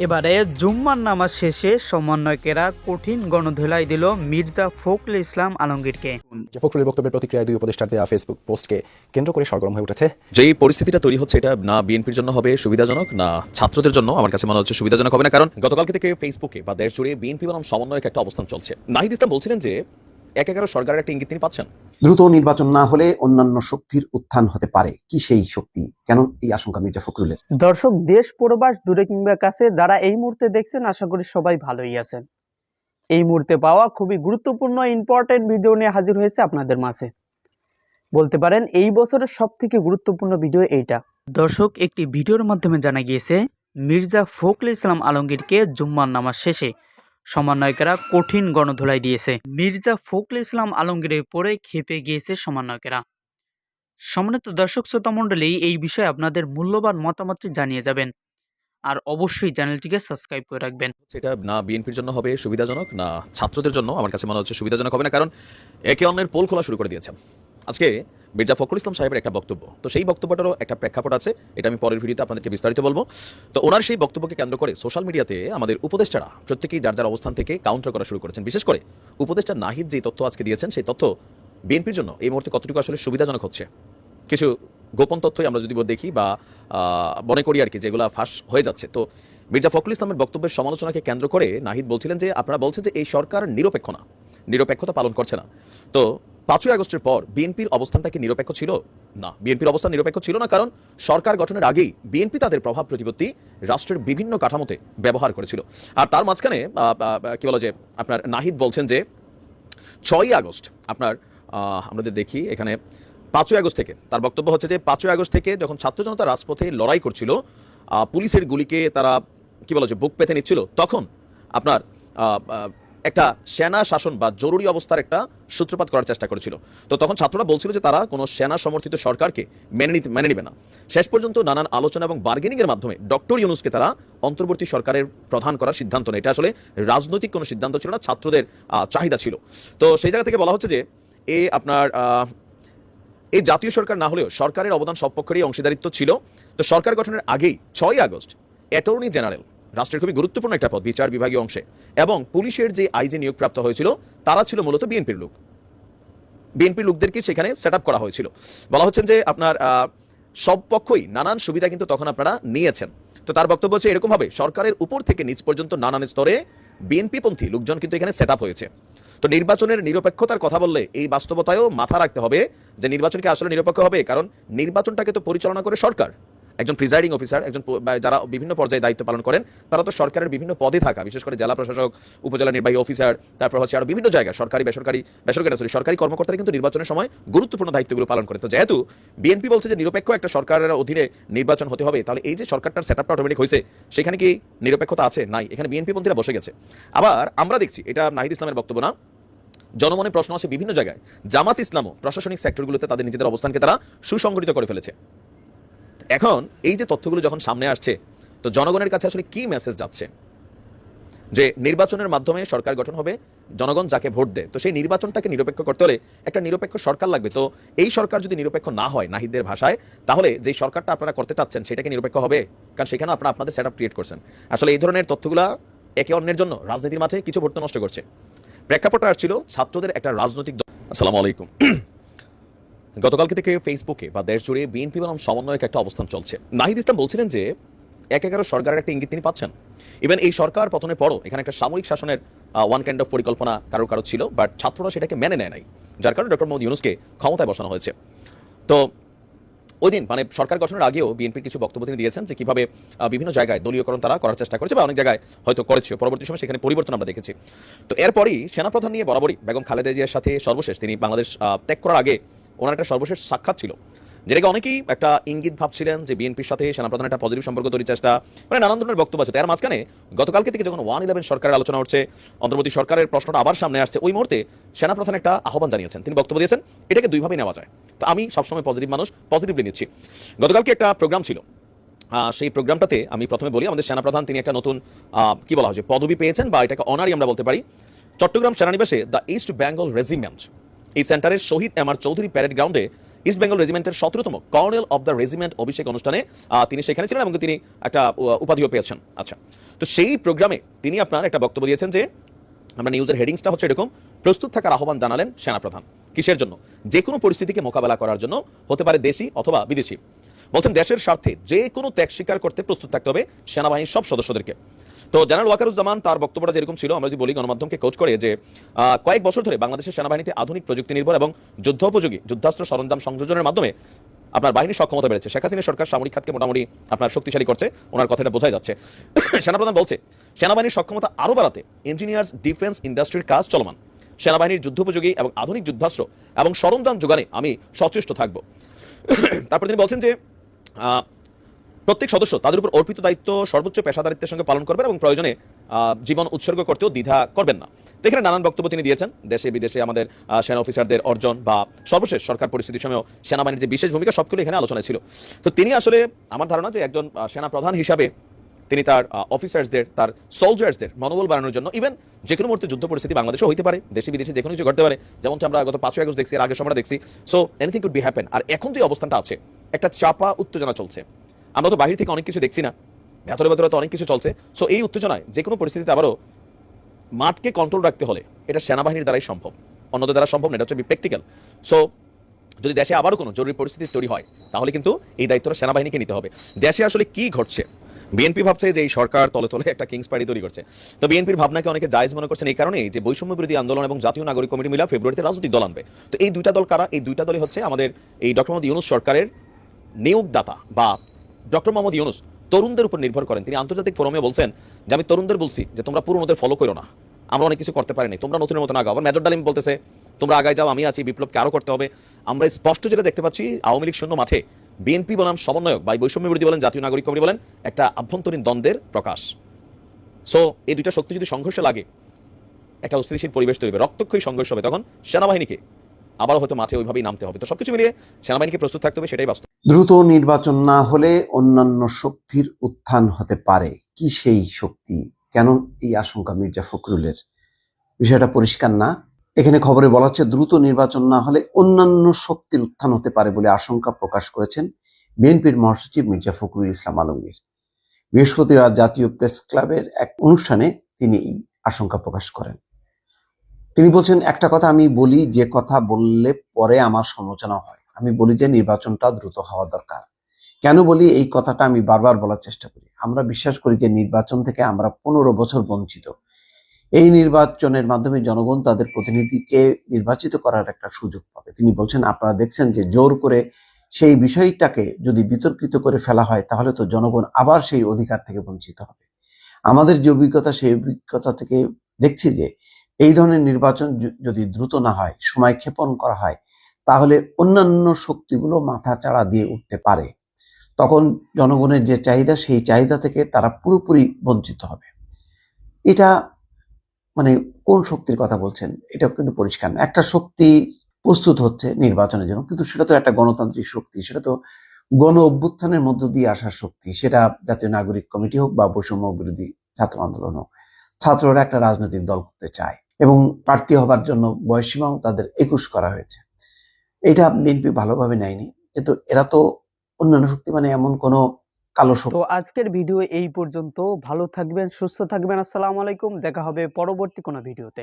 এবারে জুম্মার নামাজ শেষে সমন্বয়কেরা কঠিন গণধোলাই দিল মির্জা ফখরুল ইসলাম আলমগীরকে। ফখরুলের বক্তব্যের প্রতিক্রিয়ায় দুই উপদেষ্টার দেওয়া ফেসবুক পোস্টকে কেন্দ্র করে সরগরম হয়ে উঠেছে। যেই পরিস্থিতিটা তৈরি হচ্ছে এটা না বিএনপির জন্য হবে সুবিধাজনক, না ছাত্রদের জন্য আমার কাছে মনে হচ্ছে সুবিধাজনক হবে না। কারণ গতকালকে থেকে ফেসবুকে বা দেশ জুড়ে বিএনপি বনাম সমন্বয়ক একটা অবস্থান চলছে। নাহিদ ইসলাম বলছিলেন যে ১/১১ সরকারের একটা ইঙ্গিত তিনি পাচ্ছেন। দ্রুত নির্বাচন না হলে অন্যান্য শক্তির উত্থান হতে পারে। কি সেই শক্তি? কেন এই আশঙ্কা মির্জা ফখরুলের? দর্শক, দেশ প্রবাস দূরে কিংবা কাছে যারা এই মুহূর্তে দেখছেন, আশা করি সবাই ভালোই আছেন। এই মুহূর্তে পাওয়া খুবই গুরুত্বপূর্ণ ইম্পর্টেন্ট ভিডিও নিয়ে হাজির হয়েছে আপনাদের মাঝে। বলতে পারেন এই বছরের সবথেকে গুরুত্বপূর্ণ ভিডিও এইটা। দর্শক, একটি ভিডিওর মাধ্যমে জানা গিয়েছে মির্জা ফখরুল ইসলাম আলমগীরকে জুম্মার নামাজ শেষে সমন্বয়কেরা কঠিন গণধোলাই দিয়েছে। মির্জা ফখরুল ইসলাম আলমগীরের পরে ক্ষেপে গিয়েছে সমন্বয়কেরা। সম্মানিত দর্শক শ্রোতা মণ্ডলী, এই বিষয়ে আপনাদের মূল্যবান মতামতটি জানিয়ে যাবেন আর অবশ্যই চ্যানেলটিকে সাবস্ক্রাইব করে রাখবেন। সেটা না বিএনপির জন্য হবে সুবিধাজনক, না ছাত্রদের জন্য আমার কাছে মনে হচ্ছে সুবিধাজনক হবে না। কারণ একে অন্যের পোল খোলা শুরু করে দিয়েছে। আজকে মির্জা ফখরুল ইসলাম সাহেবের একটা বক্তব্য, তো সেই বক্তব্যটারও একটা প্রেক্ষাপট আছে, এটা আমি পরের ভিডিওতে আপনাদেরকে বিস্তারিত বলবো। তো ওনার সেই বক্তব্যকে কেন্দ্র করে সোশ্যাল মিডিয়াতে আমাদের উপদেষ্টারা প্রত্যেকেই যার যার অবস্থান থেকে কাউন্টার করা শুরু করেছেন। বিশেষ করে উপদেষ্টা নাহিদ যে তথ্য আজকে দিয়েছেন, সেই তথ্য বিএনপির জন্য এই মুহূর্তে কতটুকু আসলে সুবিধাজনক হচ্ছে। কিছু গোপন তথ্যই আমরা যদি দেখি বা মনে করি আর কি, যেগুলো ফাঁস হয়ে যাচ্ছে। তো মির্জা ফখরুল ইসলামের বক্তব্যের সমালোচনাকে কেন্দ্র করে নাহিদ বলছিলেন যে আপনারা বলছেন যে এই সরকার নিরপেক্ষ না, নিরপেক্ষতা পালন করছে না। তো ৫ই আগস্টের পর বিএনপির অবস্থানটা কি নিরপেক্ষ ছিল? না, বিএনপির অবস্থান নিরপেক্ষ ছিল না। কারণ সরকার গঠনের আগেই বিএনপি তাদের প্রভাব প্রতিপত্তি রাষ্ট্রের বিভিন্ন কাঠামোতে ব্যবহার করেছিল। আর তার মাঝখানে কি বলা যে আপনার নাহিদ বলছেন যে ৬ই আগস্ট আপনার আমাদের দেখি এখানে ৫ই আগস্ট থেকে তার বক্তব্য হচ্ছে যে ৫ই আগস্ট থেকে যখন ছাত্র জনতা রাজপথে লড়াই করছিল, পুলিশের গুলিকে তারা কি বলা যে বুক পেতে নিচ্ছিল, তখন আপনার একটা সেনা শাসন বা জরুরি অবস্থার একটা সূত্রপাত করার চেষ্টা করেছিল। তো তখন ছাত্ররা বলছিল যে তারা কোনো সেনা সমর্থিত সরকারকে মেনে নিবে না। শেষ পর্যন্ত নানান আলোচনা এবং বার্গেনিংয়ের মাধ্যমে ডক্টর ইউনূসকে তারা অন্তর্বর্তী সরকারের প্রধান করার সিদ্ধান্ত নেয়। এটা আসলে রাজনৈতিক কোনো সিদ্ধান্ত ছিল না, ছাত্রদের চাহিদা ছিল। তো সেই জায়গা থেকে বলা হচ্ছে যে আপনার এই জাতীয় সরকার না হলেও সরকারের অবদান সব পক্ষেরই অংশীদারিত্ব ছিল। তো সরকার গঠনের আগেই ৬ই আগস্ট অ্যাটর্নি জেনারেল, রাষ্ট্রের খুবই গুরুত্বপূর্ণ একটা পদ বিচার বিভাগীয় অংশে, এবং পুলিশের যে আইজি নিয়োগপ্রাপ্ত হয়েছিল তারা ছিল মূলত বিএনপির লোক। বিএনপির লোকদেরকে সেখানে সেট আপ করা হয়েছিল। বলা হচ্ছেন যে আপনার সব পক্ষই নানান সুবিধা কিন্তু তখন আপনারা নিয়েছেন। তো তার বক্তব্য হচ্ছে এরকমভাবে সরকারের উপর থেকে নিচ পর্যন্ত নানান স্তরে বিএনপিপন্থী লোকজন কিন্তু এখানে সেট আপ হয়েছে। তো নির্বাচনের নিরপেক্ষতার কথা বললে এই বাস্তবতায়ও মাথা রাখতে হবে যে নির্বাচনকে আসলে নিরপেক্ষ হবে, কারণ নির্বাচনটাকে তো পরিচালনা করে সরকার। একজন প্রিজাইডিং অফিসার, একজন যারা বিভিন্ন পর্যায়ে দায়িত্ব পালন করেন, তারা তো সরকারের বিভিন্ন পদে থাকা, বিশেষ করে জেলা প্রশাসক, উপজেলা নির্বাহী অফিসার, তারপর হচ্ছে আরো বিভিন্ন জায়গায় সরকারি কর্মকর্তারা কিন্তু নির্বাচনের সময় গুরুত্বপূর্ণ দায়িত্বগুলো পালন করে। তো যেহেতু বিএনপি বলছে যে নিরপেক্ষ একটা সরকারের অধীনে নির্বাচন হতে হবে, তাহলে এই যে সরকারটার সেটআপটা অটোমেটিক হয়েছে, সেখানে কি নিরপেক্ষতা আছে? নাই, এখানে বিএনপি পন্থীরা বসে গেছে। আবার আমরা দেখছি, এটা নাহিদ ইসলামের বক্তব্য না, জনমনে প্রশ্ন আছে বিভিন্ন জায়গায়, জামাত ইসলামও প্রশাসনিক সেক্টরগুলোতে তাদের নিজেদের অবস্থানকে তারা সুসংগঠিত করে ফেলেছে। এখন এই যে তথ্যগুলো যখন সামনে আসছে, তো জনগণের কাছে আসলে কি মেসেজ যাচ্ছে যে নির্বাচনের মাধ্যমে সরকার গঠন হবে, জনগণ যাকে ভোট দেয়, তো সেই নির্বাচনটাকে নিরপেক্ষ করতে হলে একটা নিরপেক্ষ সরকার লাগবে। তো এই সরকার যদি নিরপেক্ষ না হয় নাহিদের ভাষায়, তাহলে যে সরকারটা আপনারা করতে চাচ্ছেন সেটাকে নিরপেক্ষ হবে? কারণ সেখানে আপনারা আপনাদের সেটআপ ক্রিয়েট করছেন। আসলে এই ধরনের তথ্যগুলা একে অন্যের জন্য রাজনীতির মাঠে কিছু ভোট নষ্ট করছে। প্রেক্ষাপটটা আসছিল ছাত্রদের একটা রাজনৈতিক দল। আসসালামু আলাইকুম। গতকালকে থেকে ফেসবুকে বা দেশ জুড়ে বিএনপি বনাম সমন্বয়ক একটা অবস্থান চলছে। নাহিদ ইসলাম বলছিলেন যে ১/১১ সরকারের একটা ইঙ্গিত তিনি পাচ্ছেন। ইভেন এই সরকার পতনের পরও এখানে একটা সামরিক শাসনের ওয়ান কাইন্ড অফ পরিকল্পনা কারো ছিল, বাট ছাত্ররা সেটাকে মেনে নেয় নাই, যার কারণে ডক্টর মোহাম্মদ ইউনূসকে ক্ষমতায় বসানো হয়েছে। তো ওই দিন মানে সরকার গঠনের আগেও বিএনপির কিছু বক্তব্য তিনি দিয়েছেন যে কিভাবে বিভিন্ন জায়গায় দলীয়করণ তারা করার চেষ্টা করেছে বা অনেক জায়গায় হয়তো করেছে, পরবর্তী সময় সেখানে পরিবর্তন আমরা দেখেছি। তো এরপরই সেনাপ্রধান নিয়ে বরাবরই বেগম খালেদা জিয়ার সাথে সর্বশেষ তিনি বাংলাদেশ ত্যাগ করার আগে ওনার একটা সর্বশেষ সাক্ষাৎ ছিল, যেটাকে অনেকেই একটা ইঙ্গিত ভাবছিলেন যে বিএনপির সাথে সেনাপ্রধানের একটা পজিটিভ সম্পর্ক তৈরির চেষ্টা, মানে নানান ধরনের বক্তব্য আছে। এর মাঝখানে গতকালকে থেকে যখন 1/11 সরকারের আলোচনা হচ্ছে, অন্তর্বর্তী সরকারের প্রশ্নটা আবার সামনে আসছে, ওই মুহূর্তে সেনাপ্রধান একটা আহ্বান জানিয়েছেন, তিনি বক্তব্য দিয়েছেন। এটাকে দুইভাবেই নেওয়া যায়, তো আমি সবসময় পজিটিভ মানুষ, পজিটিভলি নিচ্ছি। গতকালকে একটা প্রোগ্রাম ছিল, সেই প্রোগ্রামটাতে আমি প্রথমে বলি আমাদের সেনাপ্রধান তিনি একটা নতুন কি বলা হয় পদবি পেয়েছেন, বা এটাকে অনারই আমরা বলতে পারি। চট্টগ্রাম সেনানিবাসে দ্য ইস্ট বেঙ্গল রেজিমেন্ট এই সেন্টারের শহীদ এমআর চৌধুরী প্যারেড গ্রাউন্ডে ইস্ট বেঙ্গল রেজিমেন্টের 17তম কর্নেল অফ দ্য রেজিমেন্ট অভিষেক অনুষ্ঠানে তিনি সেখানে ছিলেন এবং তিনি একটা উপাধিও পেয়েছেন। আচ্ছা, তো সেই প্রোগ্রামে তিনি আপনার একটা বক্তব্য দিয়েছেন যে আমরা নিউজের হেডিংসটা হচ্ছে এরকম, প্রস্তুত থাকার আহ্বান জানালেন সেনাপ্রধান। কিসের জন্য? যে কোনো পরিস্থিতিকে মোকাবেলা করার জন্য, হতে পারে দেশি অথবা বিদেশি। বলছেন দেশের স্বার্থে যে কোনো ত্যাগ স্বীকার করতে প্রস্তুত থাকতে হবে সেনাবাহিনীর সব সদস্যদেরকে। তো জেনারেল ওয়াকারুজ্জামান তার বক্তব্যটা যেরকম ছিল, আমরা যদি বলি গণমাধ্যমকে কোচ করে যে কয়েক বছর ধরে বাংলাদেশের সেনাবাহিনীতে আধুনিক প্রযুক্তি নির্ভর এবং যুদ্ধোপযোগী যুদ্ধাস্ত্র সরঞ্জাম সংযোজনের মাধ্যমে আপনার বাহিনীর সক্ষমতা বেড়েছে। শেখ হাসিনা সরকার সামরিক খাতকে মোটামুটি আপনার শক্তিশালী করছে, ওনার কথাটা বোঝাই যাচ্ছে। সেনাপ্রধান বলছে সেনাবাহিনীর সক্ষমতা আরও বাড়াতে ইঞ্জিনিয়ার্স ডিফেন্স ইন্ডাস্ট্রির কাজ চলমান। সেনাবাহিনীর যুদ্ধোপযোগী এবং আধুনিক যুদ্ধাস্ত্র এবং সরঞ্জাম যোগানে আমি সচেষ্ট থাকব। তারপর তিনি বলছেন যে প্রত্যেক সদস্য তাদের উপর অর্পিত দায়িত্ব সর্বোচ্চ পেশাদারিত্বের সঙ্গে পালন করবেন এবং প্রয়োজনে জীবন উৎসর্গ করতেও দ্বিধা করবেন না। এখানে নানান বক্তব্য তিনি দিয়েছেন, দেশে বিদেশে আমাদের সেনা অফিসারদের অর্জন বা সর্বশেষ সরকার পরিস্থিতির সময় সেনাবাহিনীর যে বিশেষ ভূমিকা সবগুলো এখানে আলোচনায় ছিল। তো তিনি আসলে আমার ধারণা যে একজন সেনা প্রধান হিসাবে তিনি তার অফিসার্সদের, তার সোলজার্সদের মনোবল বাড়ানোর জন্য, ইভেন যে কোনো মুহূর্তে যুদ্ধ পরিস্থিতি বাংলাদেশও হইতে পারে, দেশে বিদেশে যে কোনো কিছু ঘটতে পারে, যেমনটা আমরা গত 5 আগস্ট দেখছি, এর আগের সময়টা দেখছি। So anything could be happen. আর এখন যে অবস্থানটা আছে, একটা চাপা উত্তেজনা চলছে, আমরা তো বাহির থেকে অনেক কিছু দেখছি না, ভেতরে ভেতরে তো অনেক কিছু চলছে। সো এই উত্তেজনায় যে কোনো পরিস্থিতিতে আবারও মাঠকে কন্ট্রোল রাখতে হলে এটা সেনাবাহিনীর দ্বারাই সম্ভব, অন্যদের দ্বারা সম্ভব না। এটা হচ্ছে প্র্যাকটিক্যাল। সো যদি দেশে আবারও কোনো জরুরি পরিস্থিতি তৈরি হয় তাহলে কিন্তু এই দায়িত্বটা সেনাবাহিনীকে নিতে হবে। দেশে আসলে কি ঘটছে, বিএনপি ভাবছে যে এই সরকার তলে তলে একটা কিংস পার্টি তৈরি করছে। তো বিএনপির ভাবনাকে অনেকে জায়েজ মনে করছেন এই কারণেই যে বৈষম্য বিরোধী আন্দোলন এবং জাতীয় নাগরিক কমিটি মিলা ফেব্রুয়ারিতে রাজনৈতিক দল আনবে। তো এই দুইটা দল কারা? এই দুইটা দলই হচ্ছে আমাদের এই ডক্টর মোহাম্মদ ইউনূস সরকারের নিয়োগদাতা, বা ডক্টর মোহাম্মদ ইউনূস তরুণদের উপর নির্ভর করেন। তিনি আন্তর্জাতিক ফোরামে বলছেন যে আমি তরুণদের বলছি যে তোমরা পুরোনোদের ফলো করো না, আমরা অনেক কিছু করতে পারিনি, তোমরা নতুনের মতো আগাও। আবার মেজর ডালিম বলতেছে তোমরা আগায় যাও, আমি আছি, বিপ্লবকে আরো করতে হবে। আমরা স্পষ্ট যেটা দেখতে পাচ্ছি, আওয়ামী লীগ শূন্য মাঠে বিএনপি বনাম সমন্বয়ক বা বৈষম্য বিরোধী বলেন, জাতীয় নাগরিক কমিটি বলেন, একটা আভ্যন্তরীণ দ্বন্দ্বের প্রকাশ। সো এই দুইটা শক্তি যদি সংঘর্ষে লাগে, একটা অস্থিতিশীল পরিবেশ তৈরি হবে, রক্তক্ষয়ী সংঘর্ষ হবে, তখন সেনাবাহিনীকে আবারও হয়তো মাঠে ওইভাবেই নামতে হবে। তো সবকিছু মিলিয়ে সেনাবাহিনীকে প্রস্তুত থাকতে হবে, সেটাই বাস্তব। দ্রুত নির্বাচন না হলে অন্যান্য শক্তির উত্থান হতে পারে। কি সেই শক্তি? কেন এই আশঙ্কা মির্জা ফখরুলের? বিষয়টা পরিষ্কার না। এখানে খবরে বলা হচ্ছে দ্রুত নির্বাচন না হলে অন্যান্য শক্তির উত্থান হতে পারে বলে আশঙ্কা প্রকাশ করেছেন বিএনপির মহাসচিব মির্জা ফখরুল ইসলাম আলমগীর। বৃহস্পতিবার জাতীয় প্রেস ক্লাবের এক অনুষ্ঠানে তিনি এই আশঙ্কা প্রকাশ করেন। তিনি বলছেন, একটা কথা আমি বলি, যে কথা বললে পরে আমার সমালোচনা হয়। আমি বলি যে নির্বাচনটা দ্রুত হওয়া দরকার। কেন বলি এই কথাটা? আমি বারবার বলার চেষ্টা করি, আমরা বিশ্বাস করি যে নির্বাচন থেকে আমরা 15 বছর বঞ্চিত। এই নির্বাচনের মাধ্যমে জনগণ তাদের প্রতিনিধিকে নির্বাচিত করার একটা সুযোগ পাবে। তিনি বলছেন, আপনারা দেখছেন যে জোর করে সেই বিষয়টাকে যদি বিতর্কিত করে ফেলা হয় তাহলে তো জনগণ আবার সেই অধিকার থেকে বঞ্চিত হবে। আমাদের যে অভিজ্ঞতা, সেই অভিজ্ঞতা থেকে দেখছি যে এই ধরনের নির্বাচন যদি দ্রুত না হয়, সময় ক্ষেপণ করা হয়, তাহলে অন্যান্য শক্তিগুলো মাথা চাড়া দিয়ে উঠতে পারে। তখন জনগণের যে চাহিদা, সেই চাহিদা থেকে তারা পুরোপুরি বঞ্চিত হবে। এটা মানে কোন শক্তির কথা বলছেন এটা কিন্তু পরিষ্কার না। একটা শক্তি প্রস্তুত হচ্ছে নির্বাচনের জন্য, কিন্তু সেটা তো একটা গণতান্ত্রিক শক্তি, সেটা তো গণ অভ্যুত্থানের মধ্য দিয়ে আসার শক্তি। সেটা জাতীয় নাগরিক কমিটি হোক বা বৈষম্য বিরোধী ছাত্র আন্দোলন হোক। ছাত্ররা একটা রাজনৈতিক দল করতে চায় এবং প্রার্থী হবার জন্য বয়সসীমাও তাদের 21 করা হয়েছে। এটা বিএনপি ভালোভাবে নেয়নি, কিন্তু এরা তো অন্যান্য শক্তি মানে এমন কোনো কালো শক্তি। তো আজকের ভিডিও এই পর্যন্ত। ভালো থাকবেন, সুস্থ থাকবেন। আসসালামু আলাইকুম। দেখা হবে পরবর্তী কোনো ভিডিওতে।